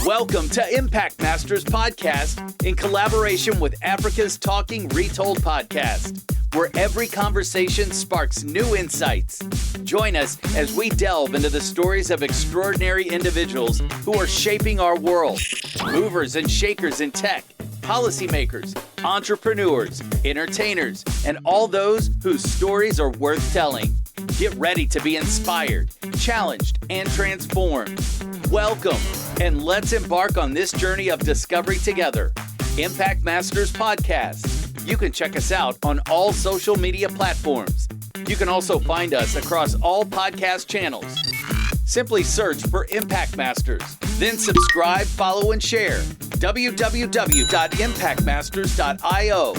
Welcome to Impact Masters Podcast in collaboration with Africa's Talking Retold Podcast, where every conversation sparks new insights. Join us as we delve into the stories of extraordinary individuals who are shaping our world, movers and shakers in tech, policymakers, entrepreneurs, entertainers, and all those whose stories are worth telling. Get ready to be inspired, challenged, and transformed. Welcome, and let's embark on this journey of discovery together. Impact Masters Podcast. You can check us out on all social media platforms. You can also find us across all podcast channels. Simply search for Impact Masters, then subscribe, follow, and share. www.impactmasters.io.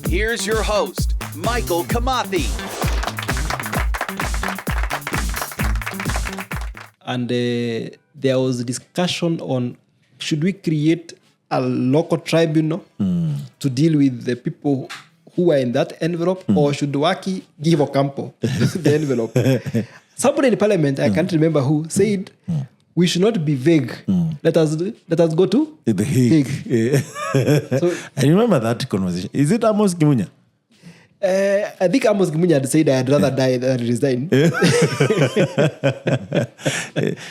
Here's your host, Michael Kamathi. And there was a discussion on should we create a local tribunal to deal with the people who are in that envelope, or should Waki give Ocampo the envelope? Somebody in the parliament, I can't remember who, said we should not be vague. Let us go to The Hague. Yeah. So, I remember that conversation. Is it Amos Gimunya? I think Amos Gimunya had said I'd rather die than resign.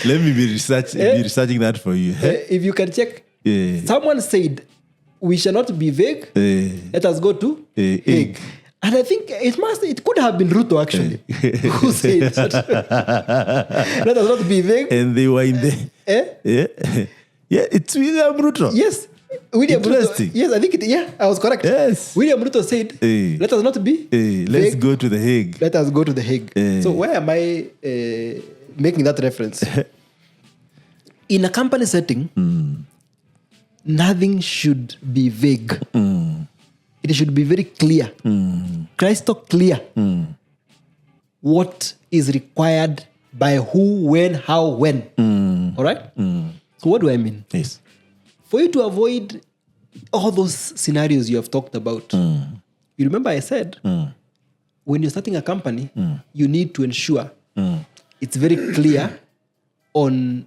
Let me be researching that for you. If you can check, someone said we shall not be vague. Let us go to Hague. And I think it could have been Ruto actually who said that. Let us not be vague. And they were in the it's William Ruto. Yes. William Ruto. Yes, I think I was correct. Yes. William Ruto said, let us not be let's vague. go to the Hague. Let us go to the Hague. So why am I making that reference? In a company setting, nothing should be vague. It should be very clear, crystal clear, what is required by who, when, how, when. All right? So what do I mean? Yes. For you to avoid all those scenarios you have talked about, you remember I said, when you're starting a company, you need to ensure it's very clear on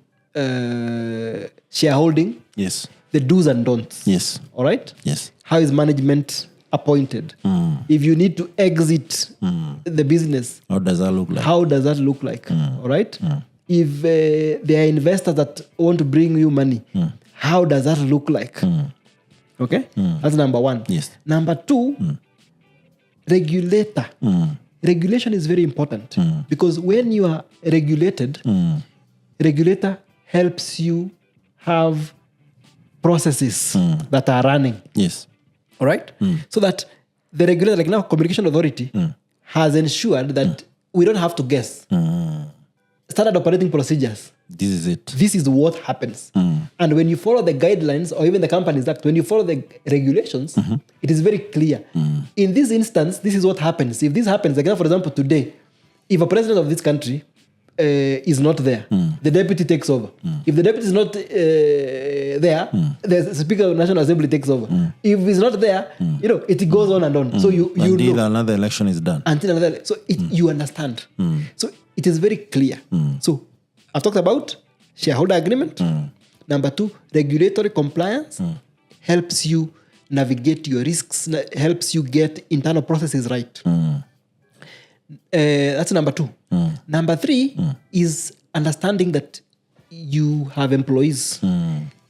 shareholding, Yes. the do's and don'ts. Yes. All right? Yes. How is management appointed? If you need to exit the business, How does that look like? how does that look like? All right? If there are investors that want to bring you money, how does that look like? Okay? That's number one. Yes. Number two, regulator. Regulation is very important because when you are regulated, regulator helps you have processes that are running. Yes. All right? So that the regulator, like now, Communication Authority, has ensured that we don't have to guess. Standard operating procedures. This is it. This is what happens. And when you follow the guidelines, or even the Companies Act, when you follow the regulations, it is very clear. In this instance, this is what happens. If this happens, like now, for example, today, if a president of this country is not there, the deputy takes over. If the deputy is not there, the Speaker of the National Assembly takes over. If he's not there, it goes on and on. So you Until know. another election is done. Until another. So you understand. So it is very clear. So I've talked about shareholder agreement. Number two, regulatory compliance helps you navigate your risks, helps you get internal processes right. That's number two. Number three is understanding that you have employees.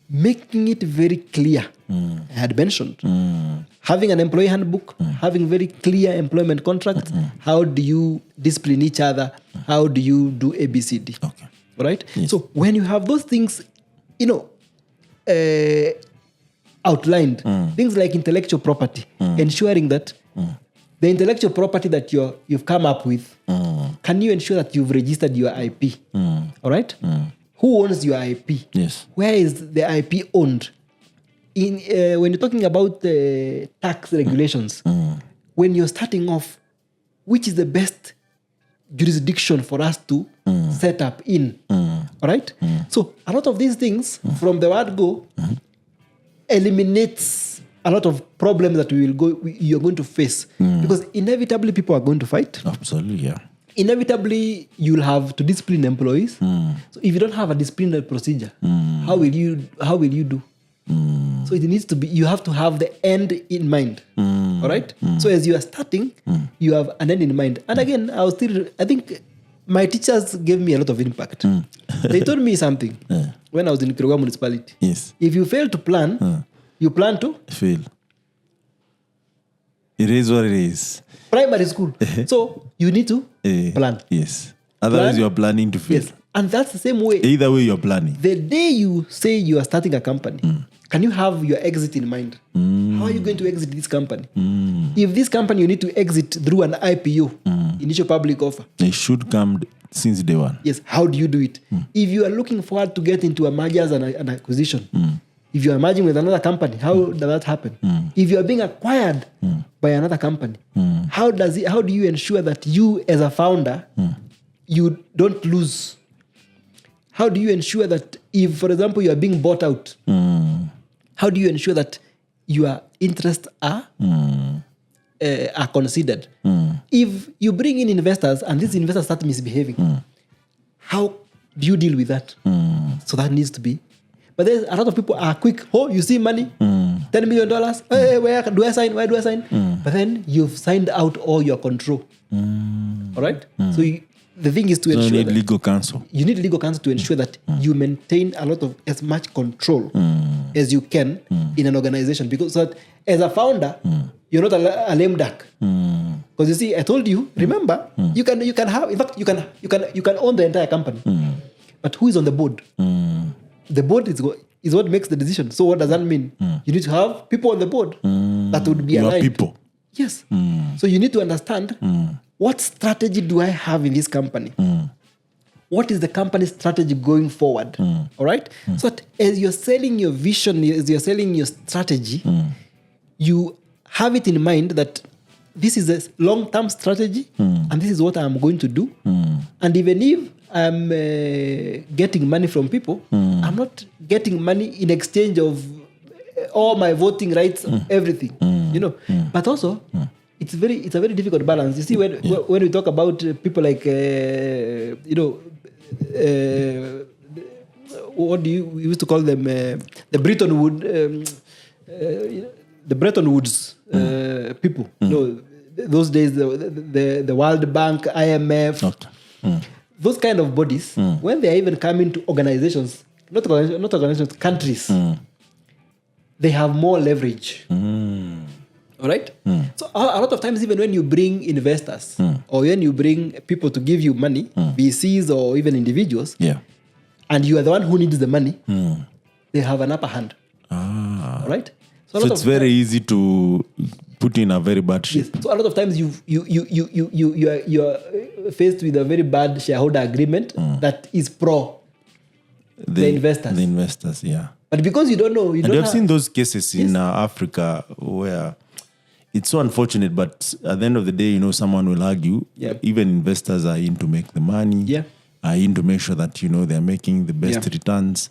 Making it very clear. I had mentioned having an employee handbook, having very clear employment contracts. How do you discipline each other? How do you do ABCD? Okay. Right? Yes. So when you have those things, outlined, things like intellectual property, ensuring that the intellectual property that you've come up with, can you ensure that you've registered your IP? All right? Who owns your IP? Yes. Where is the IP owned? When you're talking about tax regulations, when you're starting off, which is the best jurisdiction for us to set up in? All right? So a lot of these things, from the word go, eliminates a lot of problems that you're going to face. Because inevitably people are going to fight. Absolutely, yeah. inevitably you'll have to discipline employees. So if you don't have a disciplinary procedure, how will you do? So it needs to be, you have to have the end in mind. All right. So as you are starting, you have an end in mind. And again, I think my teachers gave me a lot of impact. They told me something when I was in Karuga municipality. Yes. If you fail to plan, you plan to fail. It is what it is. Primary school. So you need to plan. Yes. Otherwise, you are planning to fail. Yes. And that's the same way. Either way, you're planning. The day you say you are starting a company, can you have your exit in mind? How are you going to exit this company? If this company you need to exit through an IPO, initial public offer. It should come since day one. Yes. How do you do it? If you are looking forward to get into a mergers and an acquisition, if you are merging with another company, how does that happen? If you are being acquired by another company, how do you ensure that you as a founder, you don't lose? How do you ensure that if, for example, you are being bought out, how do you ensure that your interests are considered? If you bring in investors and these investors start misbehaving, how do you deal with that? So that needs to be. But there's a lot of people are quick. Oh, you see money, $10 million. Hey, where do I sign? Where do I sign? But then you've signed out all your control. All right? So the thing is to ensure you need legal counsel. You need legal counsel to ensure that you maintain a lot of as much control as you can in an organization, because so that as a founder, you're not a lame duck. Because you see, I told you, remember, you can have, in fact, you can own the entire company, but who is on the board? The board is what makes the decision. So what does that mean? You need to have people on the board that would be aligned. People. Yes. So you need to understand what strategy do I have in this company? What is the company's strategy going forward? All right? So that as you're selling your vision, as you're selling your strategy, you have it in mind that this is a long-term strategy and this is what I'm going to do. And even if I'm getting money from people, I'm not getting money in exchange of all my voting rights, everything, But also, it's a very difficult balance. You see, when we talk about people like, what do you used to call them? The Bretton Woods people. Those days, the World Bank, IMF, those kind of bodies, when they are even coming to organizations, not organizations, countries, they have more leverage. All right? So a lot of times, even when you bring investors or when you bring people to give you money, VCs or even individuals, and you are the one who needs the money, they have an upper hand. All right? So it's very easy to put in a very bad shape. Yes. So a lot of times you are faced with a very bad shareholder agreement that is pro the investors. The investors, yeah. But because you don't know, I've seen those cases in Africa where it's so unfortunate, but at the end of the day, someone will argue. Even investors are in to make the money, are in to make sure that, they're making the best returns.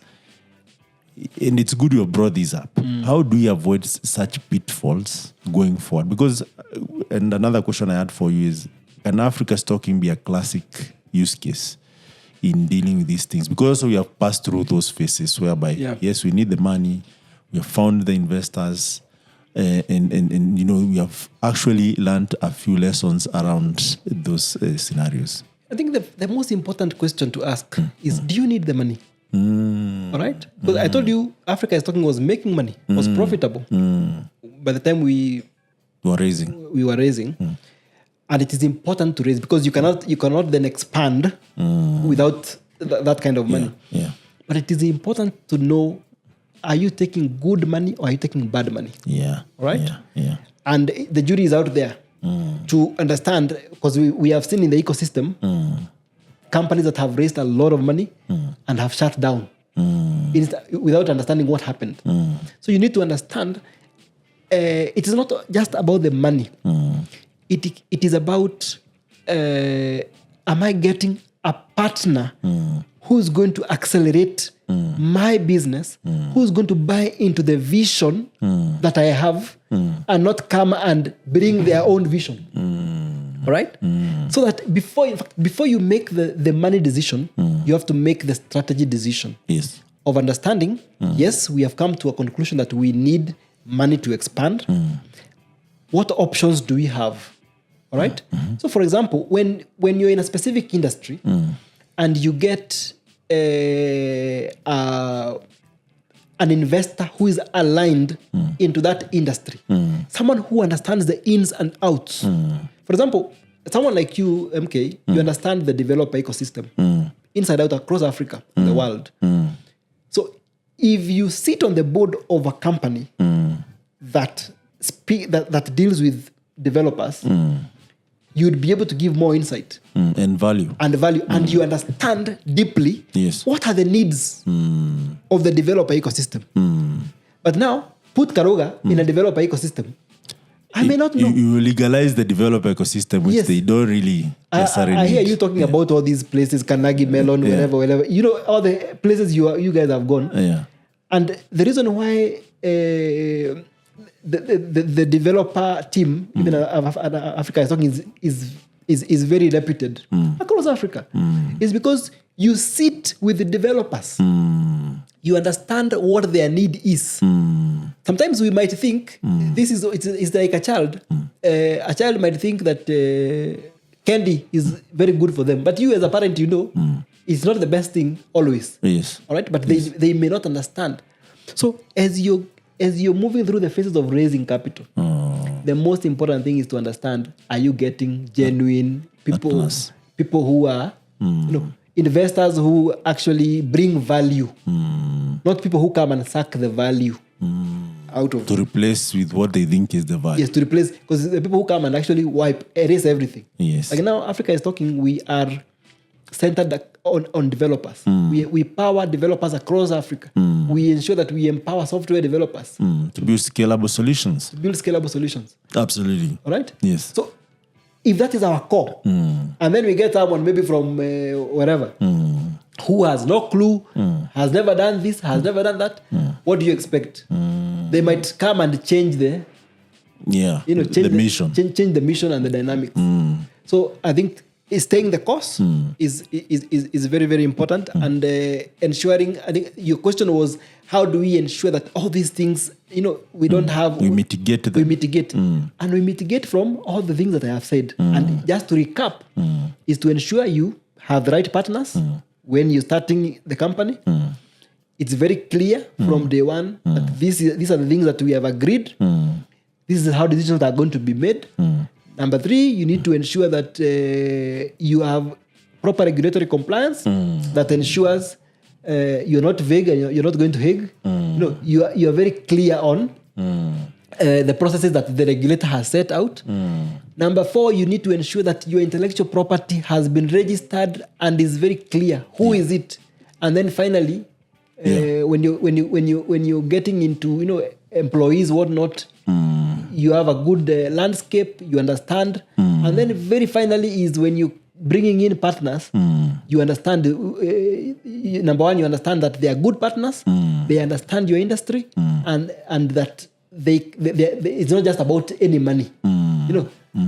And it's good you have brought these up. How do you avoid such pitfalls going forward? Because, and another question I had for you is, can Africa stocking be a classic use case in dealing with these things? Because also we have passed through those phases whereby, yes, we need the money, we have found the investors, and we have actually learned a few lessons around those scenarios. I think the most important question to ask is, do you need the money? All right? Because I told you, Africa was making money, was profitable by the time we were raising. And it is important to raise, because you cannot then expand without that kind of money. But it is important to know, are you taking good money or are you taking bad money? All right? And the jury is out there to understand, because we have seen in the ecosystem companies that have raised a lot of money and have shut down without understanding what happened. So you need to understand, it is not just about the money. It is about, am I getting a partner who's going to accelerate my business, who's going to buy into the vision that I have and not come and bring their own vision. All right? So that before you make the money decision, you have to make the strategy decision. Yes. Of understanding, yes, we have come to a conclusion that we need money to expand. What options do we have? All right? So, for example, when you're in a specific industry and you get an investor who is aligned into that industry, someone who understands the ins and outs. For example, someone like you, MK, you understand the developer ecosystem inside out across Africa, the world. So if you sit on the board of a company that deals with developers, you'd be able to give more insight and value, and you understand deeply what are the needs of the developer ecosystem. But now put Karuga in a developer ecosystem, I may not know. You legalize the developer ecosystem, which they don't really necessarily. I hear you talking about all these places, Carnegie Mellon, wherever. You know, all the places you guys have gone. And the reason why the developer team, even Africa is talking, is very reputed across Africa, is because you sit with the developers. You understand what their need is. Sometimes we might think it's like a child. A child might think that candy is very good for them, but you as a parent, you know, it's not the best thing always. Yes. All right, but they may not understand. So as you're moving through the phases of raising capital, the most important thing is to understand: are you getting genuine people who are investors who actually bring value, not people who come and suck the value out of to replace with what they think is the value. Yes, to replace, because the people who come and actually erase everything. Yes. Like now, Africa is talking, we are centered on developers. We power developers across Africa. We ensure that we empower software developers to build scalable solutions. Absolutely. All right? Yes. So if that is our core, and then we get someone maybe from wherever, who has no clue, has never done this, has never done that, what do you expect? They might come and change the mission. Change the mission and the dynamics. So I think staying the course is very, very important. And ensuring, I think your question was, how do we ensure that all these things, we don't have... We mitigate them. We mitigate. And we mitigate from all the things that I have said. And just to recap, is to ensure you have the right partners when you're starting the company. It's very clear from day one that these are the things that we have agreed. This is how decisions are going to be made. Number 3, you need to ensure that you have proper regulatory compliance that ensures you're not vague and you're not going to Hague. You are very clear on the processes that the regulator has set out. Number 4, you need to ensure that your intellectual property has been registered and is very clear. Who is it? And then finally, when you're getting into employees, whatnot, you have a good landscape, you understand. And then very finally is when you bringing in partners, you understand, number 1, you understand that they are good partners, they understand your industry, and that it's not just about any money.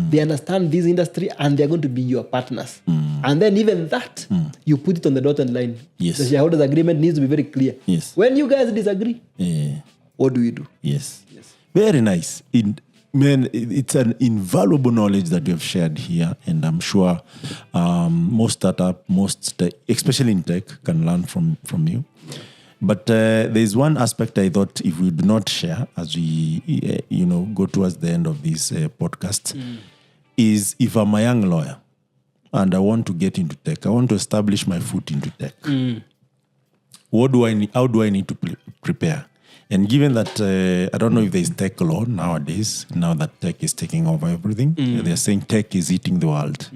They understand this industry and they're going to be your partners. And then even that, you put it on the dotted line. Yes. The shareholders agreement needs to be very clear. Yes. When you guys disagree, what do we do? Yes. Very nice. It's an invaluable knowledge that you have shared here, and I'm sure most startup, especially in tech, can learn from you. But there's one aspect I thought if we do not share as we go towards the end of this podcast, is if I'm a young lawyer and I want to get into tech, I want to establish my foot into tech. What do I need? How do I need to prepare? And given that, I don't know if there's tech law nowadays, now that tech is taking over everything, they're saying tech is eating the world.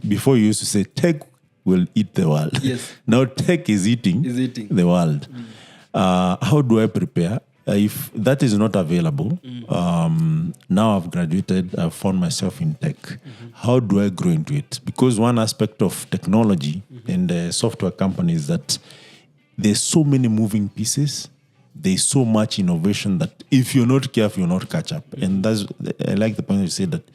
Before you used to say tech will eat the world. Yes. Now tech is eating the world. How do I prepare? If that is not available, now I've graduated, I've found myself in tech. How do I grow into it? Because one aspect of technology and software companies that there's so many moving pieces. There's so much innovation that if you're not careful, you'll not catch up. And I like the point you said that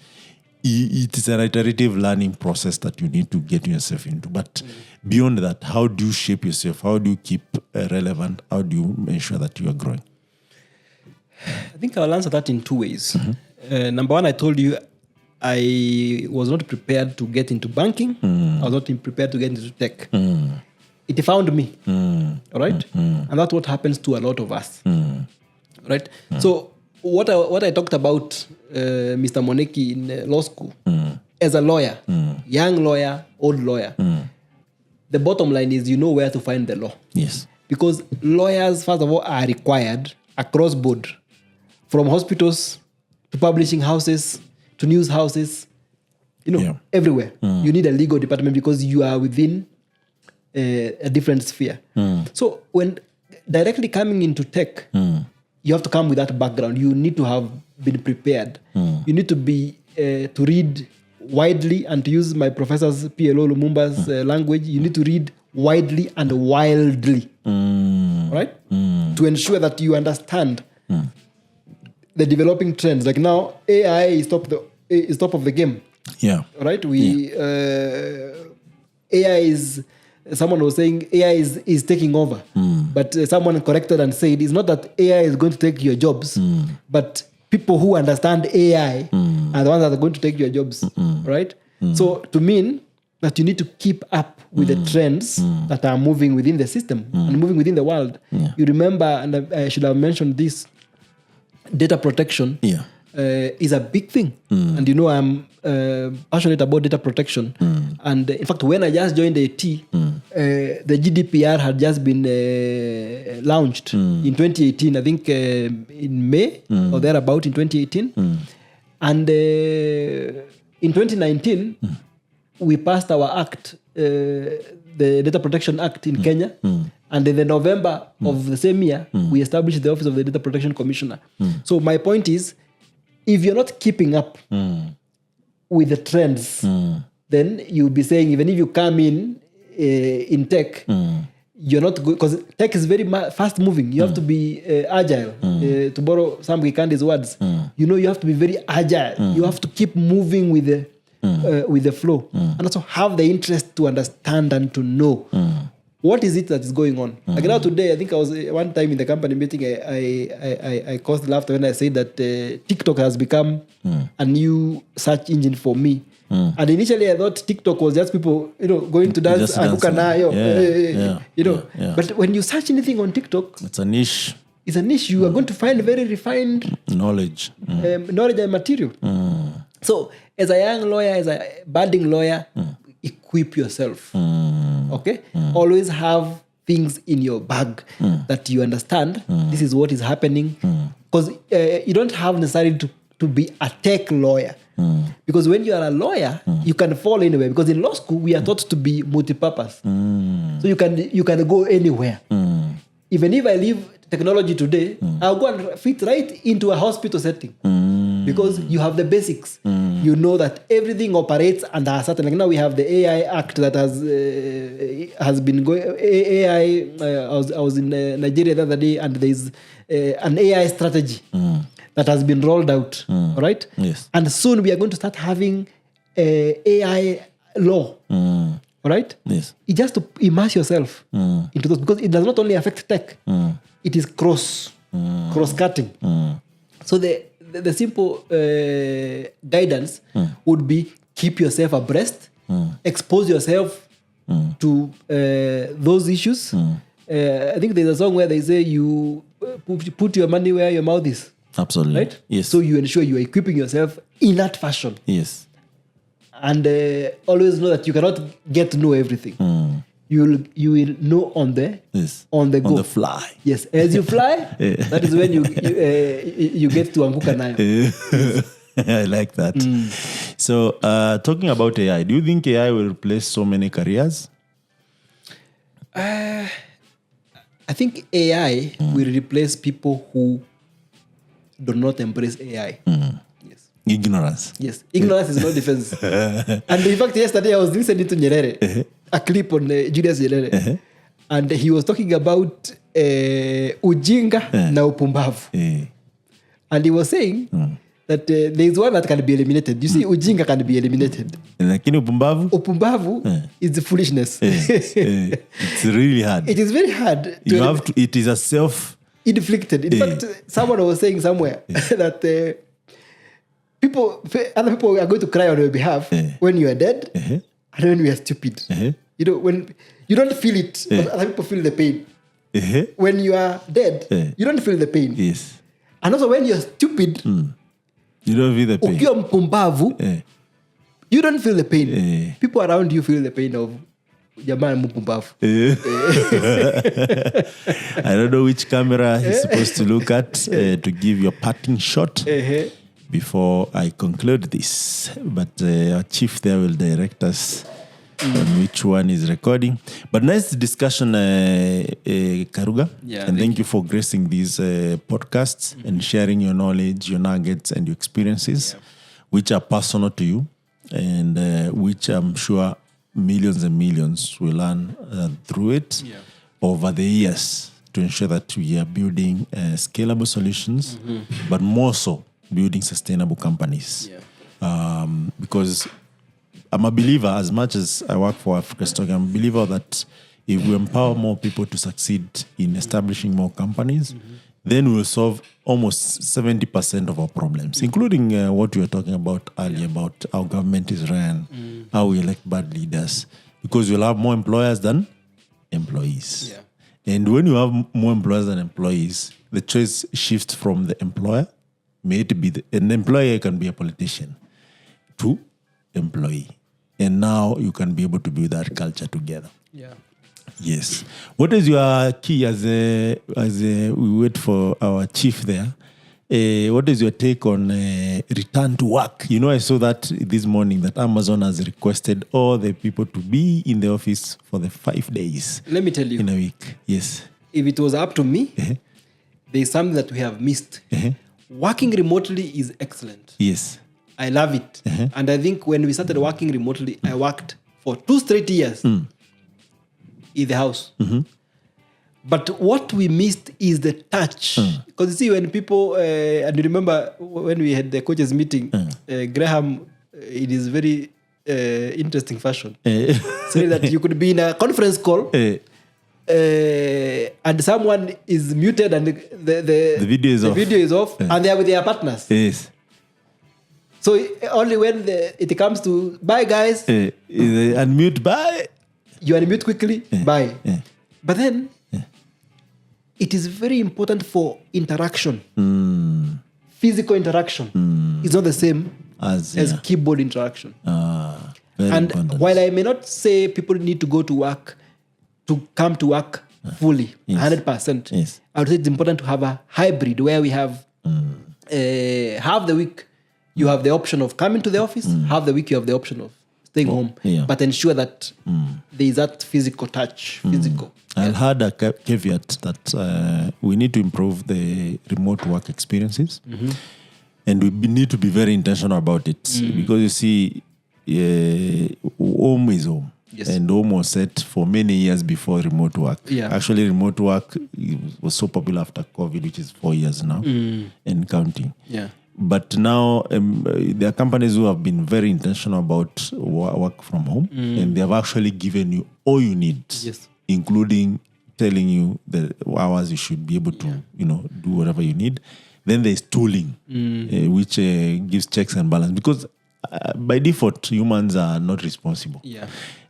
it is an iterative learning process that you need to get yourself into. But beyond that, how do you shape yourself? How do you keep relevant? How do you make sure that you are growing? I think I'll answer that in two ways. Number one, I told you I was not prepared to get into banking. I was not prepared to get into tech. It found me, all right? And that's what happens to a lot of us, right? So what I talked about, Mr. Moneki in law school, as a lawyer, young lawyer, old lawyer, the bottom line is you know where to find the law. Yes. Because lawyers, first of all, are required across board, from hospitals to publishing houses to news houses, everywhere. You need a legal department because you are within a different sphere. So when directly coming into tech, you have to come with that background. You need to have been prepared. You need to be to read widely, and to use my professor's PLO Lumumba's language, you need to read widely and wildly, right? To ensure that you understand the developing trends. Like now, AI is top of the game. Yeah. Right? AI is, someone was saying AI is taking over. But someone corrected and said it's not that AI is going to take your jobs, but people who understand AI are the ones that are going to take your jobs. Right? So to mean that you need to keep up with the trends that are moving within the system and moving within the world. You remember, and I should have mentioned this, data protection is a big thing. And I'm passionate about data protection. And in fact, when I just joined AT, the GDPR had just been launched in 2018, I think in May or thereabout in 2018. And in 2019, we passed our act, the Data Protection Act in Kenya. And in the November of the same year, we established the Office of the Data Protection Commissioner. So my point is, if you're not keeping up with the trends, then you'll be saying, even if you come in tech, you're not good, because tech is very fast moving. You have to be agile. To borrow some Gikandi's words, you have to be very agile. You have to keep moving with the flow, and also have the interest to understand and to know what is it that is going on. Like now today, I think I was one time in the company meeting, I caused laughter when I said that TikTok has become a new search engine for me. And initially I thought TikTok was just people, going to dance, But when you search anything on TikTok, it's a niche. It's a niche. You are going to find very refined knowledge and material. So as a young lawyer, as a budding lawyer, equip yourself. Okay? Always have things in your bag that you understand. This is what is happening. Because you don't have necessarily to be a tech lawyer. Because when you are a lawyer, you can fall anywhere. Because in law school, we are taught to be multi-purpose. So you can go anywhere. Even if I leave technology today, I'll go and fit right into a hospital setting. Because you have the basics. You know that everything operates under a certain... Like now we have the AI Act that has been going... AI... I was in Nigeria the other day, and there's an AI strategy that has been rolled out. Right? Yes. And soon we are going to start having AI law. Right? Yes. It's just to immerse yourself into those, because it does not only affect tech, it is cross-cutting. So the simple guidance would be keep yourself abreast, expose yourself to those issues. I think there's a song where they say you put your money where your mouth is. Absolutely. Right? Yes. So you ensure you are equipping yourself in that fashion. Yes. And always know that you cannot get to know everything. You will know on the go. On the fly. Yes. As you fly, that is when you get to anguka nayo. I like that. So talking about AI, do you think AI will replace so many careers? I think AI will replace people who do not embrace AI. Yes. Ignorance. Yes. Ignorance is no defense. And in fact, yesterday I was listening to Nyerere, a clip on Julius Nyerere. And he was talking about ujinga na upumbavu. And he was saying, that there is one that can be eliminated. You see, ujinga can be eliminated. Lakini upumbavu is the foolishness. It's really hard. It is very hard. It is a self-inflicted. In fact, someone was saying somewhere that other people are going to cry on your behalf when you are dead and when you are stupid. You know, when you don't feel it, but other people feel the pain. When you are dead, you don't feel the pain. Yes. And also when you're stupid, you don't feel the pain. Ukiwa mpumbavu, you don't feel the pain. People around you feel the pain of jamaa mpumbavu. I don't know which camera he's supposed to look at to give your parting shot before I conclude this. But our chief there will direct us on which one is recording. But nice discussion, Karuga. And thank you for gracing these podcasts and sharing your knowledge, your nuggets, and your experiences, which are personal to you and which I'm sure millions and millions will learn through it over the years to ensure that we are building scalable solutions, but more so building sustainable companies. Because I'm a believer, as much as I work for Africa's Talking, I'm a believer that if we empower more people to succeed in establishing more companies, then we'll solve almost 70% of our problems, including what we were talking about earlier about how government is run, how we elect bad leaders, because we'll have more employers than employees. And when you have more employers than employees, the choice shifts from the employer, may it be an employer can be a politician, to employee. And now you can be able to build that culture together. Yes. What is your key as we wait for our chief there? What is your take on return to work? You know, I saw that this morning that Amazon has requested all the people to be in the office for the 5 days. Let me tell you. In a week. Yes. If it was up to me, there's something that we have missed. Working remotely is excellent. Yes. I love it. And I think when we started working remotely, I worked for 2 straight years in the house. But what we missed is the touch. Because you see, when people, and you remember when we had the coaches meeting, Graham, it is very interesting fashion. So that you could be in a conference call and someone is muted and the video is off and they are with their partners. Yes. So only when it comes to bye guys, unmute, bye. You unmute quickly, bye. But then it is very important for interaction. Physical interaction is not the same as keyboard interaction. And important. While I may not say people need to go to work, to come to work fully, 100%, I would say it's important to have a hybrid where we have half the week you have the option of coming to the office, half the week you have the option of staying home, but ensure that there is that physical touch, I'll add a caveat that we need to improve the remote work experiences, and we need to be very intentional about it, because you see, home is home. Yes. And home was set for many years before remote work. Actually, remote work was so popular after COVID, which is 4 years now, and counting. But now there are companies who have been very intentional about work from home, and they have actually given you all you need, including telling you the hours you should be able to, do whatever you need. Then there's tooling, which gives checks and balance, because by default humans are not responsible.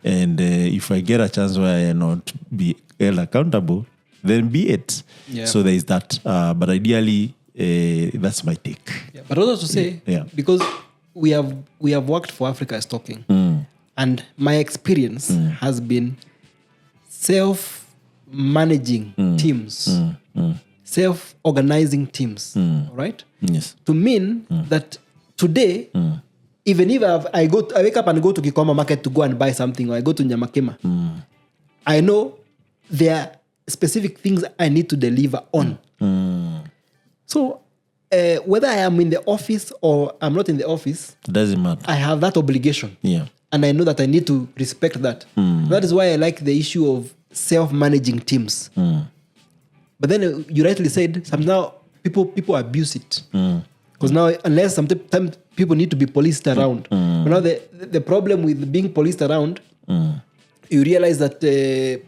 And if I get a chance where I not be held accountable, then be it. So there is that. But ideally, that's my take. But also to say, because we have worked for Africa's Talking, and my experience has been self-managing teams, self-organizing teams, right? Yes. To mean that today, even if I wake up and go to Kikoma Market to go and buy something, or I go to Nyamakema, I know there are specific things I need to deliver on. So whether I am in the office or I'm not in the office, doesn't matter. I have that obligation. And I know that I need to respect that. That is why I like the issue of self-managing teams. But then you rightly said, somehow people abuse it. Because now, unless sometimes people need to be policed around. But now the problem with being policed around, you realize that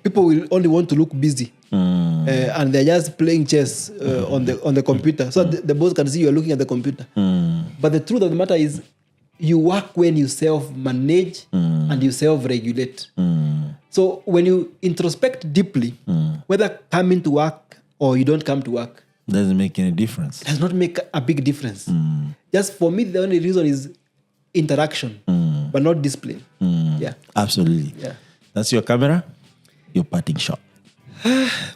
people will only want to look busy. And they're just playing chess on the computer. So the boss can see you're looking at the computer. But the truth of the matter is, you work when you self-manage and you self-regulate. So when you introspect deeply, whether coming to work or you don't come to work, doesn't make any difference. Does not make a big difference. Just for me, the only reason is interaction, but not discipline. Yeah, absolutely. Yeah, that's your camera, your parting shot.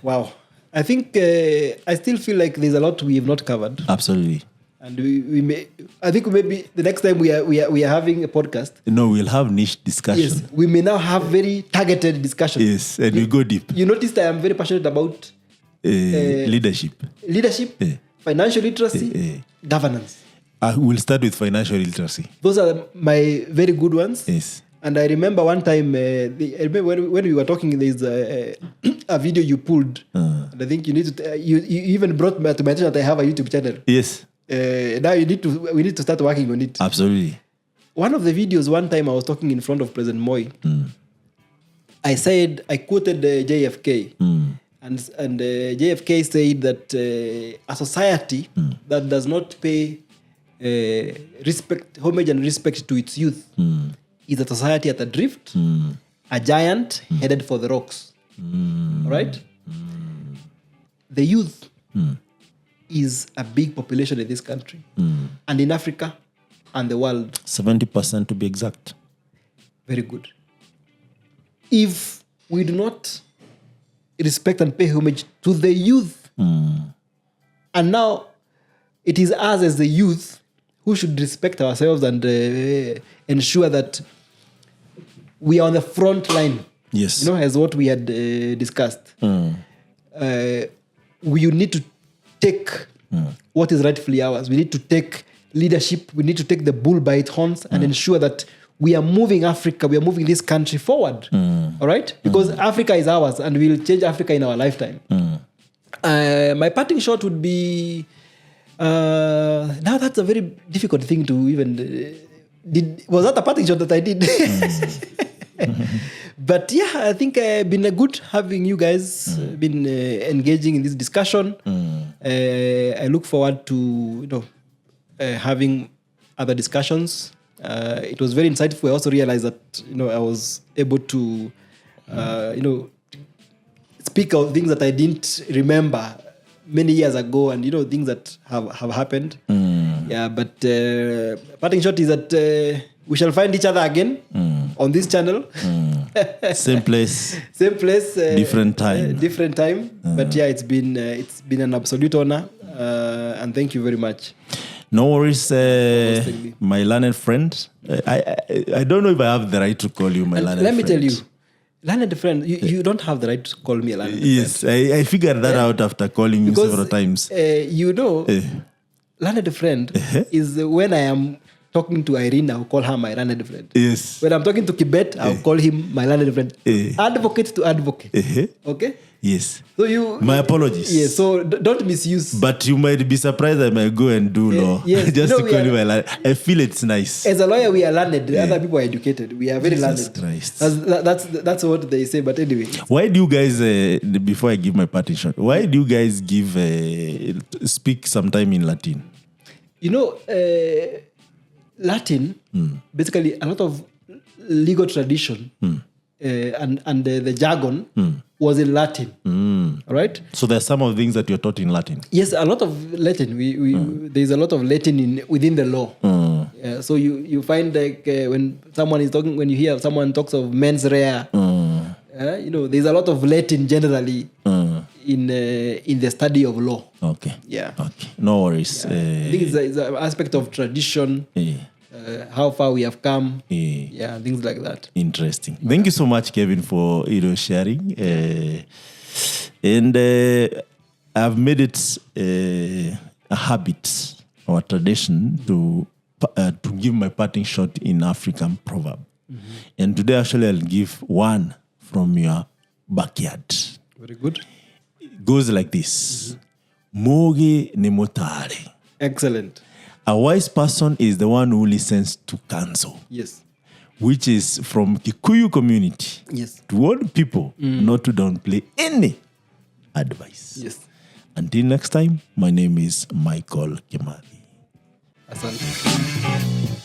Wow, I think I still feel like there's a lot we have not covered. Absolutely. And we may, I think maybe the next time we are having a podcast. No, we'll have niche discussion. Yes, we may now have very targeted discussion. Yes, and we go deep. You noticed I am very passionate about leadership, financial literacy, governance. We'll start with financial literacy. Those are my very good ones. Yes. And I remember one time, I remember when we were talking, there's a video you pulled. And I think you need to, you even brought to my attention that I have a YouTube channel. Yes. Now we need to start working on it. Absolutely. One of the videos, one time I was talking in front of President Moi. I quoted JFK. And JFK said that a society that does not pay homage and respect to its youth is a society at adrift, a giant headed for the rocks. Right? The youth is a big population in this country, and in Africa and the world. 70% to be exact. Very good. If we do not respect and pay homage to the youth, and now it is us as the youth who should respect ourselves and ensure that we are on the front line. Yes. As what we had discussed. We need to take what is rightfully ours. We need to take leadership. We need to take the bull by its horns and ensure that we are moving Africa, we are moving this country forward. All right? Because Africa is ours and we'll change Africa in our lifetime. My parting shot would be, now that's a very difficult thing to even, was that a parting shot that I did? But yeah, I think been a good having you guys been engaging in this discussion. I look forward to having other discussions. It was very insightful. I also realized that I was able to speak of things that I didn't remember many years ago, and things that have happened. Yeah, but parting shot is that we shall find each other again on this channel. Same place, different time. But yeah, it's been an absolute honor, and thank you very much. No worries, my learned friend. I don't know if I have the right to call you my learned friend. Let me tell you, learned friend, you don't have the right to call me a learned friend. Yes, I figured that out after calling you several times. Learned friend is when I am talking to Irene, I'll call her my learned friend. Yes. When I'm talking to Kibet, I'll call him my learned friend. Advocate to advocate. Okay? Yes. So my apologies. Yes, so don't misuse. But you might be surprised I might go and do law. Yes. Just to call you my learned. I feel it's nice. As a lawyer, we are learned. Other people are educated. We are very Jesus learned. Christ. That's what they say. But anyway. Why do you guys, before I give my parting shot, why do you guys speak sometime in Latin? Latin, basically a lot of legal tradition and the jargon was in Latin. Right? So there's some of the things that you're taught in Latin. Yes, a lot of Latin. There's a lot of Latin within the law. So you find like when you hear someone talks of mens rea, there's a lot of Latin generally in the study of law. Okay. Yeah. Okay. No worries. Yeah. I think it's an aspect of tradition. How far we have come. Yeah, things like that. Interesting. Thank you so much, Kevin, for sharing. And I've made it a habit or a tradition to give my parting shot in African proverb. And today, actually, I'll give one from your backyard. Very good. It goes like this. Mogi ni motare. Excellent. A wise person is the one who listens to counsel. Yes. Which is from Kikuyu community. Yes. To warn people not to downplay any advice. Yes. Until next time, my name is Michael Kimani. Asante.